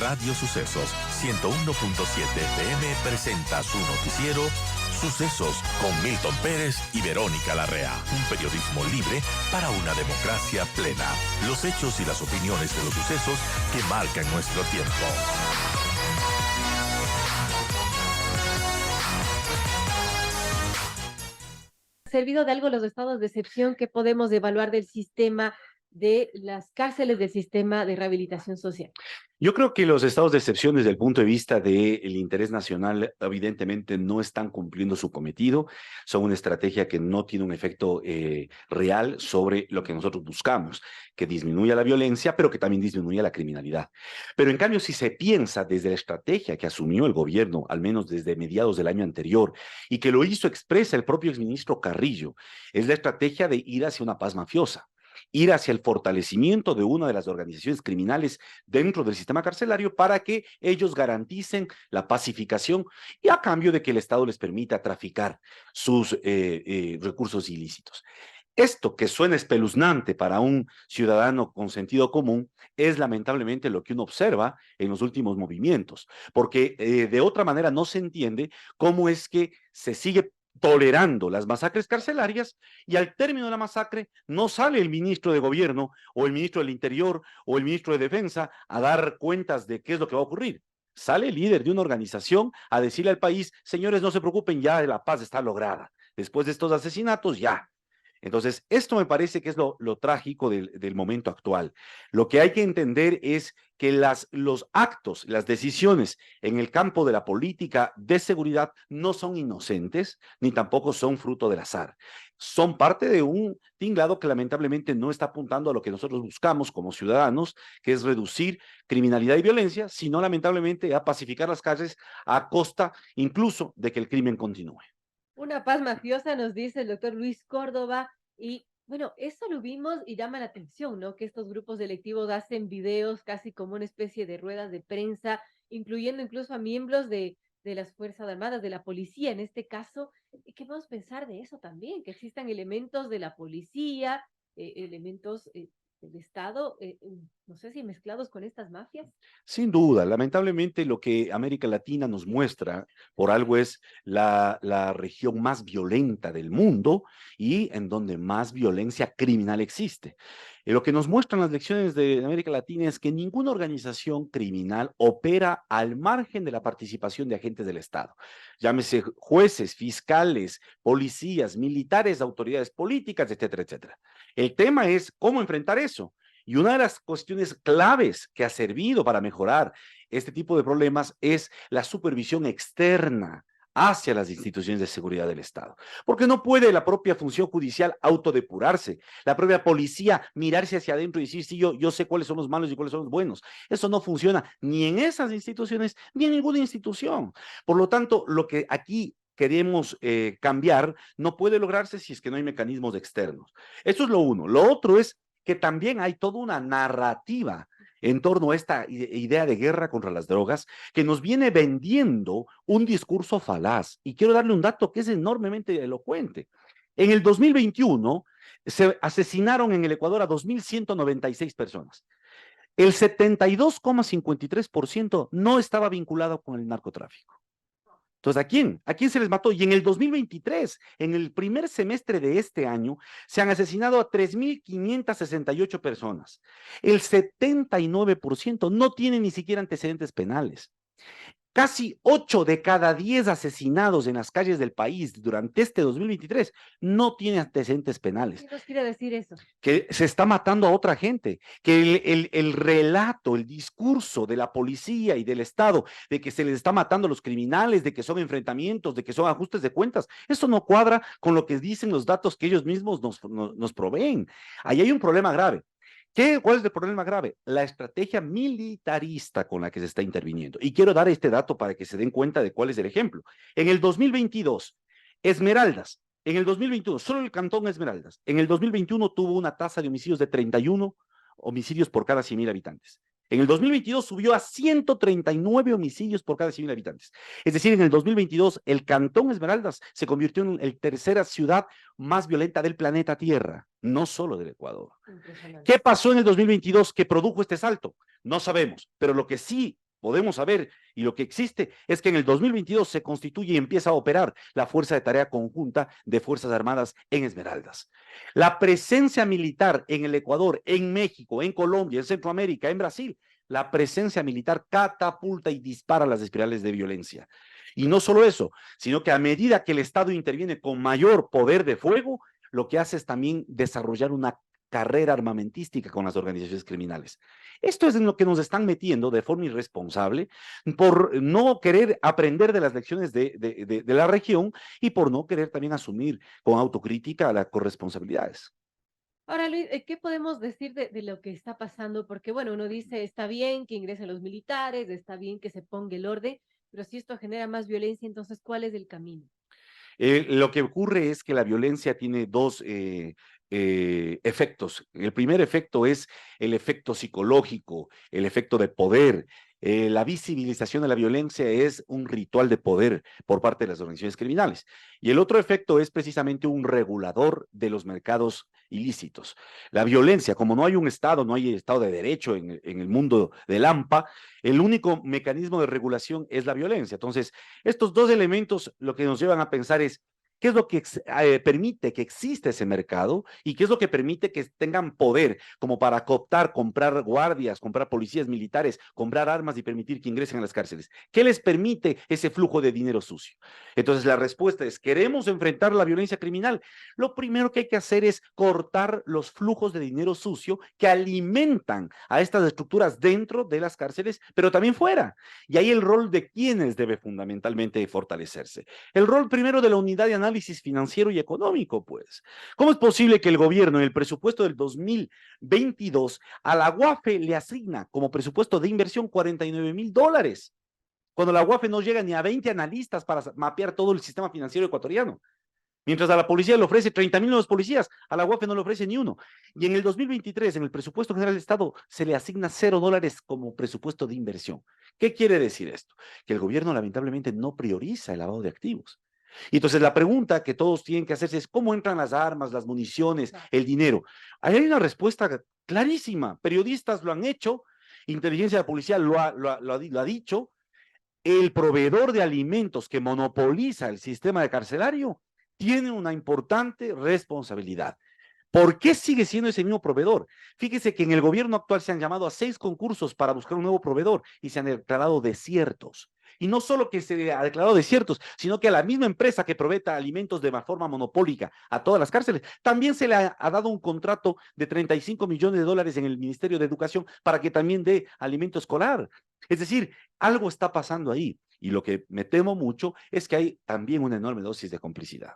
Radio Sucesos 101.7 FM presenta su noticiero Sucesos con Milton Pérez y Verónica Larrea. Un periodismo libre para una democracia plena. Los hechos y las opiniones de los sucesos que marcan nuestro tiempo. ¿Servido de algo los estados de excepción que podemos evaluar del sistema de las cárceles del sistema de rehabilitación social? Yo creo que los estados de excepción desde el punto de vista del interés nacional evidentemente no están cumpliendo su cometido, son una estrategia que no tiene un efecto real sobre lo que nosotros buscamos, que disminuya la violencia, pero que también disminuya la criminalidad. Pero en cambio, si se piensa desde la estrategia que asumió el gobierno, al menos desde mediados del año anterior, y que lo hizo expresa el propio exministro Carrillo, es la estrategia de ir hacia una paz mafiosa, ir hacia el fortalecimiento de una de las organizaciones criminales dentro del sistema carcelario para que ellos garanticen la pacificación y a cambio de que el Estado les permita traficar sus recursos ilícitos. Esto que suena espeluznante para un ciudadano con sentido común es lamentablemente lo que uno observa en los últimos movimientos, porque de otra manera no se entiende cómo es que se sigue tolerando las masacres carcelarias y al término de la masacre no sale el ministro de gobierno o el ministro del interior o el ministro de defensa a dar cuentas de qué es lo que va a ocurrir. Sale el líder de una organización a decirle al país, señores, no se preocupen, ya la paz está lograda. Después de estos asesinatos, ya. Entonces, esto me parece que es lo trágico del momento actual. Lo que hay que entender es que los actos, las decisiones en el campo de la política de seguridad no son inocentes, ni tampoco son fruto del azar. Son parte de un tinglado que lamentablemente no está apuntando a lo que nosotros buscamos como ciudadanos, que es reducir criminalidad y violencia, sino lamentablemente a pacificar las calles a costa incluso de que el crimen continúe. Una paz mafiosa, nos dice el doctor Luis Córdoba, y bueno, eso lo vimos y llama la atención, ¿no? Que estos grupos delictivos hacen videos casi como una especie de ruedas de prensa, incluyendo incluso a miembros de las Fuerzas Armadas, de la policía en este caso. ¿Y qué podemos pensar de eso también? Que existan elementos de la policía, elementos del Estado, no sé si mezclados con estas mafias. Sin duda, lamentablemente lo que América Latina nos muestra por algo es la región más violenta del mundo y en donde más violencia criminal existe. Lo que nos muestran las lecciones de América Latina es que ninguna organización criminal opera al margen de la participación de agentes del Estado. Llámese jueces, fiscales, policías, militares, autoridades políticas, etcétera, etcétera. El tema es cómo enfrentar eso. Y una de las cuestiones claves que ha servido para mejorar este tipo de problemas es la supervisión externa hacia las instituciones de seguridad del Estado. Porque no puede la propia función judicial autodepurarse, la propia policía mirarse hacia adentro y decir, sí, yo sé cuáles son los malos y cuáles son los buenos. Eso no funciona ni en esas instituciones ni en ninguna institución. Por lo tanto, lo que aquí queremos cambiar no puede lograrse si es que no hay mecanismos externos. Eso es lo uno. Lo otro es que también hay toda una narrativa en torno a esta idea de guerra contra las drogas que nos viene vendiendo un discurso falaz. Y quiero darle un dato que es enormemente elocuente. En el 2021 se asesinaron en el Ecuador a 2.196 personas. El 72,53% no estaba vinculado con el narcotráfico. Entonces, ¿a quién? ¿A quién se les mató? Y en el 2023, en el primer semestre de este año, se han asesinado a 3.568 personas. El 79% no tiene ni siquiera antecedentes penales. Casi 8 de cada 10 asesinados en las calles del país durante este 2023 no tienen antecedentes penales. ¿Qué nos quiere decir eso? Que se está matando a otra gente, que el relato, el discurso de la policía y del Estado de que se les está matando a los criminales, de que son enfrentamientos, de que son ajustes de cuentas, eso no cuadra con lo que dicen los datos que ellos mismos nos proveen. Ahí hay un problema grave. ¿Cuál es el problema grave? La estrategia militarista con la que se está interviniendo. Y quiero dar este dato para que se den cuenta de cuál es el ejemplo. En el 2022, Esmeraldas, en el 2021, solo el cantón Esmeraldas, en el 2021 tuvo una tasa de homicidios de 31 homicidios por cada 100.000 habitantes. En el 2022 subió a 139 homicidios por cada 100.000 habitantes. Es decir, en el 2022 el Cantón Esmeraldas se convirtió en la tercera ciudad más violenta del planeta Tierra, no solo del Ecuador. ¿Qué pasó en el 2022 que produjo este salto? No sabemos, pero lo que sí podemos saber y lo que existe es que en el 2022 se constituye y empieza a operar la Fuerza de Tarea Conjunta de Fuerzas Armadas en Esmeraldas. La presencia militar en el Ecuador, en México, en Colombia, en Centroamérica, en Brasil, la presencia militar catapulta y dispara las espirales de violencia. Y no solo eso, sino que a medida que el Estado interviene con mayor poder de fuego, lo que hace es también desarrollar una carrera armamentística con las organizaciones criminales. Esto es en lo que nos están metiendo de forma irresponsable por no querer aprender de las lecciones de la región y por no querer también asumir con autocrítica las corresponsabilidades. Ahora, Luis, ¿qué podemos decir de lo que está pasando? Porque, bueno, uno dice, está bien que ingresen los militares, está bien que se ponga el orden, pero si esto genera más violencia, entonces, ¿cuál es el camino? Lo que ocurre es que la violencia tiene dos efectos. El primer efecto es el efecto psicológico, el efecto de poder. La visibilización de la violencia es un ritual de poder por parte de las organizaciones criminales. Y el otro efecto es precisamente un regulador de los mercados ilícitos. La violencia, como no hay un Estado, no hay Estado de Derecho en el mundo del AMPA, el único mecanismo de regulación es la violencia. Entonces, estos dos elementos lo que nos llevan a pensar es qué es lo que permite que exista ese mercado y qué es lo que permite que tengan poder como para cooptar, comprar guardias, comprar policías militares, comprar armas y permitir que ingresen a las cárceles. ¿Qué les permite ese flujo de dinero sucio? Entonces la respuesta es, ¿queremos enfrentar la violencia criminal? Lo primero que hay que hacer es cortar los flujos de dinero sucio que alimentan a estas estructuras dentro de las cárceles, pero también fuera. Y ahí el rol de quienes debe fundamentalmente fortalecerse. El rol primero de la unidad de análisis financiero y económico, pues. ¿Cómo es posible que el gobierno en el presupuesto del 2022 a la UAFE le asigna como presupuesto de inversión $49,000? Cuando la UAFE no llega ni a 20 analistas para mapear todo el sistema financiero ecuatoriano. Mientras a la policía le ofrece 30,000 nuevos policías, a la UAFE no le ofrece ni uno. Y en el 2023, en el presupuesto general del Estado, se le asigna $0 como presupuesto de inversión. ¿Qué quiere decir esto? Que el gobierno lamentablemente no prioriza el lavado de activos. Y entonces la pregunta que todos tienen que hacerse es cómo entran las armas, las municiones, el dinero. Ahí hay una respuesta clarísima. Periodistas lo han hecho, inteligencia de la policía lo ha dicho. El proveedor de alimentos que monopoliza el sistema carcelario tiene una importante responsabilidad. ¿Por qué sigue siendo ese mismo proveedor? Fíjese que en el gobierno actual se han llamado a 6 concursos para buscar un nuevo proveedor y se han declarado desiertos. Y no solo que se ha declarado desiertos, sino que a la misma empresa que provee alimentos de forma monopólica a todas las cárceles, también se le ha dado un contrato de $35 millones en el Ministerio de Educación para que también dé alimento escolar. Es decir, algo está pasando ahí. Y lo que me temo mucho es que hay también una enorme dosis de complicidad.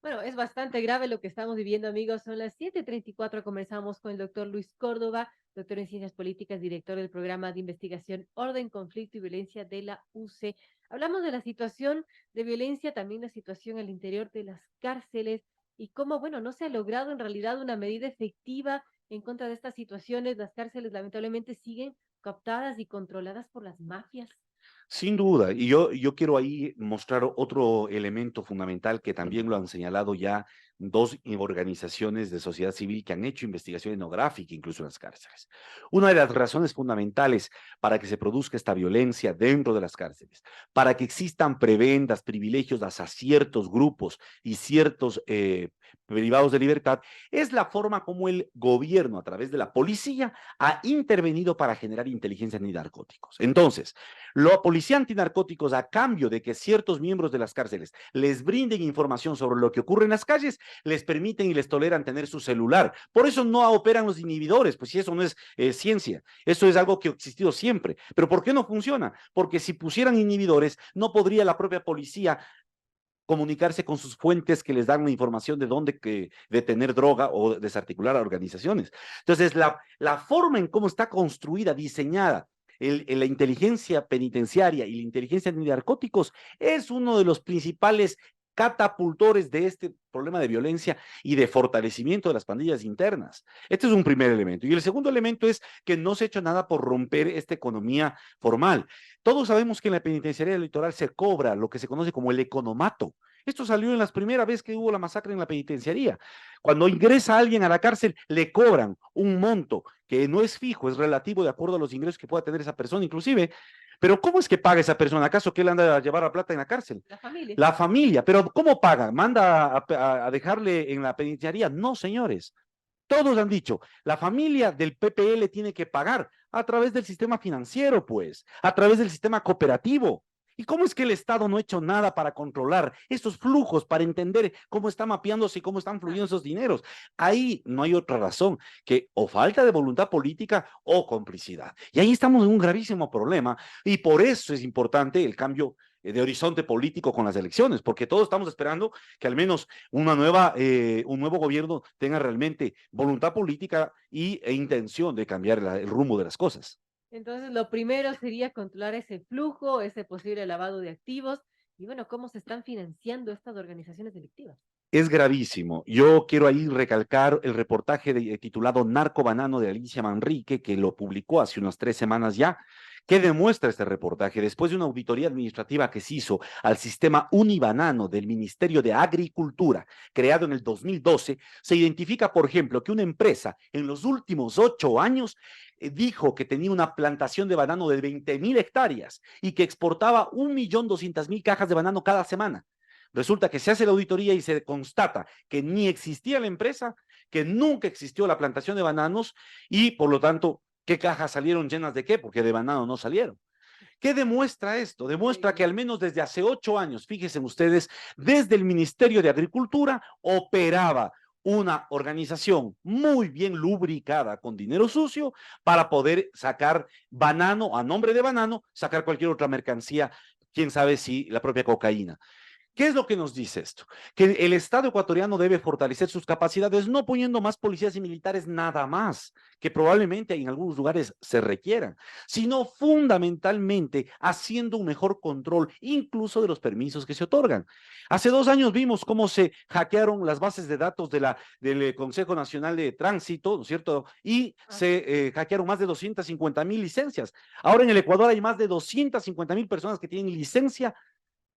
Bueno, es bastante grave lo que estamos viviendo, amigos. Son las 7:34. Conversamos con el doctor Luis Córdoba, doctor en Ciencias Políticas, director del programa de investigación Orden, Conflicto y Violencia de la UC. Hablamos de la situación de violencia, también la situación al interior de las cárceles y cómo, bueno, no se ha logrado en realidad una medida efectiva en contra de estas situaciones. Las cárceles lamentablemente siguen cooptadas y controladas por las mafias. Sin duda, y yo quiero ahí mostrar otro elemento fundamental que también lo han señalado ya dos organizaciones de sociedad civil que han hecho investigación etnográfica incluso en las cárceles. Una de las razones fundamentales para que se produzca esta violencia dentro de las cárceles, para que existan prebendas, privilegios hacia ciertos grupos y ciertos privados de libertad, es la forma como el gobierno a través de la policía ha intervenido para generar inteligencia antinarcóticos. Entonces, la policía antinarcóticos, a cambio de que ciertos miembros de las cárceles les brinden información sobre lo que ocurre en las calles, les permiten y les toleran tener su celular. Por eso no operan los inhibidores, pues si eso no es ciencia, eso es algo que ha existido siempre. Pero ¿por qué no funciona? Porque si pusieran inhibidores, no podría la propia policía comunicarse con sus fuentes que les dan la información de dónde detener droga o desarticular a organizaciones. Entonces, la forma en cómo está construida, diseñada, la inteligencia penitenciaria y la inteligencia antinarcóticos es uno de los principales catapultores de este problema de violencia y de fortalecimiento de las pandillas internas. Este es un primer elemento. Y el segundo elemento es que no se ha hecho nada por romper esta economía formal. Todos sabemos que en la penitenciaría litoral se cobra lo que se conoce como el economato. Esto salió en las primeras veces que hubo la masacre en la penitenciaría. Cuando ingresa alguien a la cárcel, le cobran un monto que no es fijo, es relativo de acuerdo a los ingresos que pueda tener esa persona, inclusive, Pero ¿cómo es que paga esa persona? ¿Acaso que él anda a llevar la plata en la cárcel? La familia. La familia, pero ¿cómo paga? ¿Manda a dejarle en la penitenciaría? No, señores. Todos han dicho, la familia del PPL tiene que pagar a través del sistema financiero, pues, a través del sistema cooperativo. ¿Y cómo es que el Estado no ha hecho nada para controlar esos flujos, para entender cómo está mapeándose y cómo están fluyendo esos dineros? Ahí no hay otra razón que o falta de voluntad política o complicidad. Y ahí estamos en un gravísimo problema y por eso es importante el cambio de horizonte político con las elecciones, porque todos estamos esperando que al menos un nuevo gobierno tenga realmente voluntad política e intención de cambiar el rumbo de las cosas. Entonces, lo primero sería controlar ese flujo, ese posible lavado de activos y bueno, cómo se están financiando estas organizaciones delictivas. Es gravísimo. Yo quiero ahí recalcar el reportaje titulado Narco Banano de Alicia Manrique, que lo publicó hace unas 3 semanas ya. ¿Qué demuestra este reportaje? Después de una auditoría administrativa que se hizo al sistema Unibanano del Ministerio de Agricultura, creado en el 2012, se identifica, por ejemplo, que una empresa en los últimos 8 años dijo que tenía una plantación de banano de 20.000 hectáreas y que exportaba 1.200.000 cajas de banano cada semana. Resulta que se hace la auditoría y se constata que ni existía la empresa, que nunca existió la plantación de bananos y, por lo tanto, ¿qué cajas salieron llenas de qué? Porque de banano no salieron. ¿Qué demuestra esto? Demuestra que al menos desde hace 8 años, fíjense ustedes, desde el Ministerio de Agricultura operaba una organización muy bien lubricada con dinero sucio para poder sacar banano, a nombre de banano, sacar cualquier otra mercancía, quién sabe si la propia cocaína. ¿Qué es lo que nos dice esto? Que el Estado ecuatoriano debe fortalecer sus capacidades, no poniendo más policías y militares nada más, que probablemente en algunos lugares se requieran, sino fundamentalmente haciendo un mejor control, incluso de los permisos que se otorgan. Hace 2 años vimos cómo se hackearon las bases de datos del Consejo Nacional de Tránsito, ¿no es cierto? Y se hackearon más de 250.000 licencias. Ahora en el Ecuador hay más de 250.000 personas que tienen licencia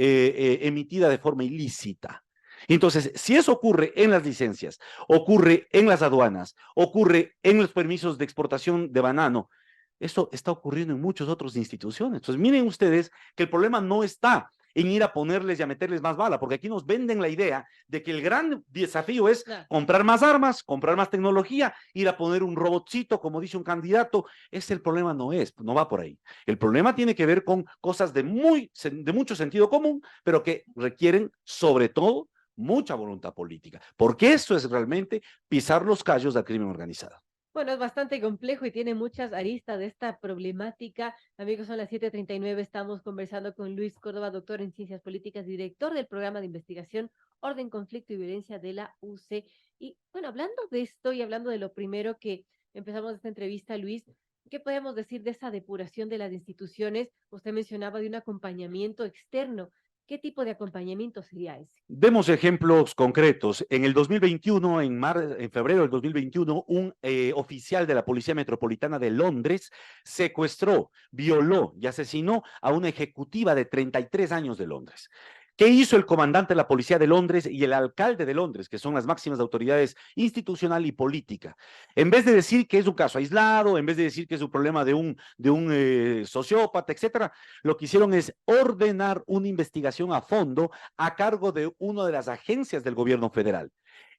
emitida de forma ilícita. Entonces, si eso ocurre en las licencias, ocurre en las aduanas, ocurre en los permisos de exportación de banano, eso está ocurriendo en muchas otras instituciones. Entonces, miren ustedes que el problema no está en ir a ponerles y a meterles más bala, porque aquí nos venden la idea de que el gran desafío es comprar más armas, comprar más tecnología, ir a poner un robotcito, como dice un candidato. Ese el problema no es, no va por ahí. El problema tiene que ver con cosas de mucho sentido común, pero que requieren sobre todo mucha voluntad política, porque eso es realmente pisar los callos del crimen organizado. Bueno, es bastante complejo y tiene muchas aristas de esta problemática. Amigos, son las 7:39. Estamos conversando con Luis Córdoba, doctor en Ciencias Políticas, director del programa de investigación Orden, Conflicto y Violencia de la UC. Y bueno, hablando de esto y hablando de lo primero que empezamos esta entrevista, Luis, ¿qué podemos decir de esa depuración de las instituciones? Usted mencionaba de un acompañamiento externo. ¿Qué tipo de acompañamiento sería ese? Demos ejemplos concretos. En el 2021, en febrero del 2021, un oficial de la Policía Metropolitana de Londres secuestró, violó y asesinó a una ejecutiva de 33 años de Londres. ¿Qué hizo el comandante de la Policía de Londres y el alcalde de Londres, que son las máximas autoridades institucional y política? En vez de decir que es un caso aislado, en vez de decir que es un problema de un sociópata, etcétera, lo que hicieron es ordenar una investigación a fondo a cargo de una de las agencias del gobierno federal.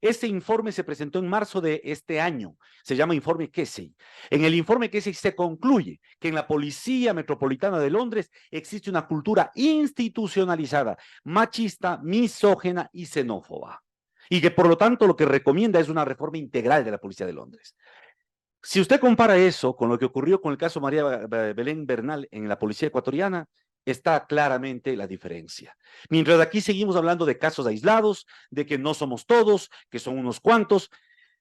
Ese informe se presentó en marzo de este año, se llama Informe Kesey. En el Informe Kesey se concluye que en la Policía Metropolitana de Londres existe una cultura institucionalizada, machista, misógena y xenófoba. Y que por lo tanto lo que recomienda es una reforma integral de la Policía de Londres. Si usted compara eso con lo que ocurrió con el caso María Belén Bernal en la Policía Ecuatoriana, está claramente la diferencia. Mientras aquí seguimos hablando de casos aislados, de que no somos todos, que son unos cuantos,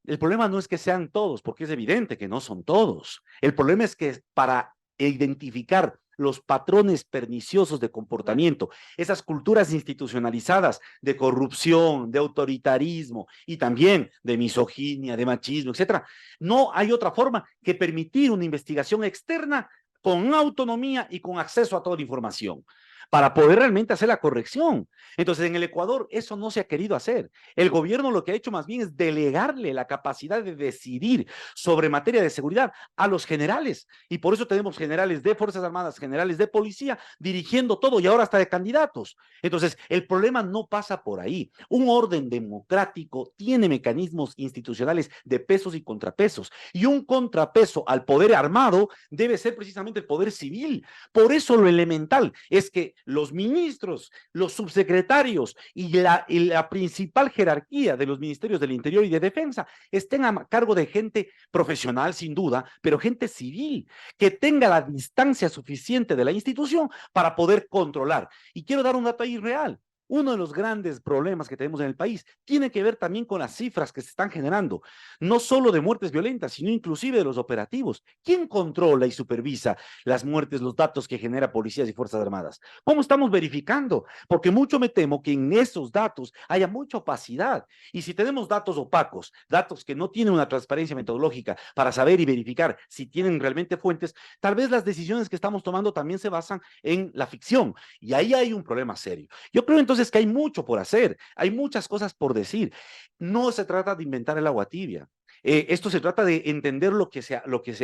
el problema no es que sean todos, porque es evidente que no son todos. El problema es que para identificar los patrones perniciosos de comportamiento, esas culturas institucionalizadas de corrupción, de autoritarismo y también de misoginia, de machismo, etcétera, no hay otra forma que permitir una investigación externa con autonomía y con acceso a toda la información. para poder realmente hacer la corrección. Entonces, en el Ecuador eso no se ha querido hacer. El gobierno lo que ha hecho más bien es delegarle la capacidad de decidir sobre materia de seguridad a los generales. Y por eso tenemos generales de Fuerzas Armadas, generales de policía, dirigiendo todo y ahora hasta de candidatos. Entonces, el problema no pasa por ahí. Un orden democrático tiene mecanismos institucionales de pesos y contrapesos. Y un contrapeso al poder armado debe ser precisamente el poder civil. Por eso lo elemental es que los ministros, los subsecretarios y la principal jerarquía de los ministerios del Interior y de Defensa estén a cargo de gente profesional, sin duda, pero gente civil, que tenga la distancia suficiente de la institución para poder controlar. Y quiero dar un dato ahí real. Uno de los grandes problemas que tenemos en el país tiene que ver también con las cifras que se están generando, no solo de muertes violentas, sino inclusive de los operativos. ¿Quién controla y supervisa las muertes, los datos que genera policías y fuerzas armadas? ¿Cómo estamos verificando? Porque mucho me temo que en esos datos haya mucha opacidad. Y si tenemos datos opacos, datos que no tienen una transparencia metodológica para saber y verificar si tienen realmente fuentes, tal vez las decisiones que estamos tomando también se basan en la ficción. Y ahí hay un problema serio. Yo creo entonces que hay mucho por hacer, hay muchas cosas por decir. No se trata de inventar el agua tibia. Esto se trata de entender lo que se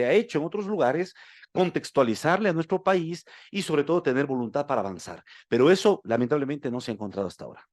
ha hecho en otros lugares, contextualizarle a nuestro país y sobre todo tener voluntad para avanzar. Pero eso lamentablemente no se ha encontrado hasta ahora.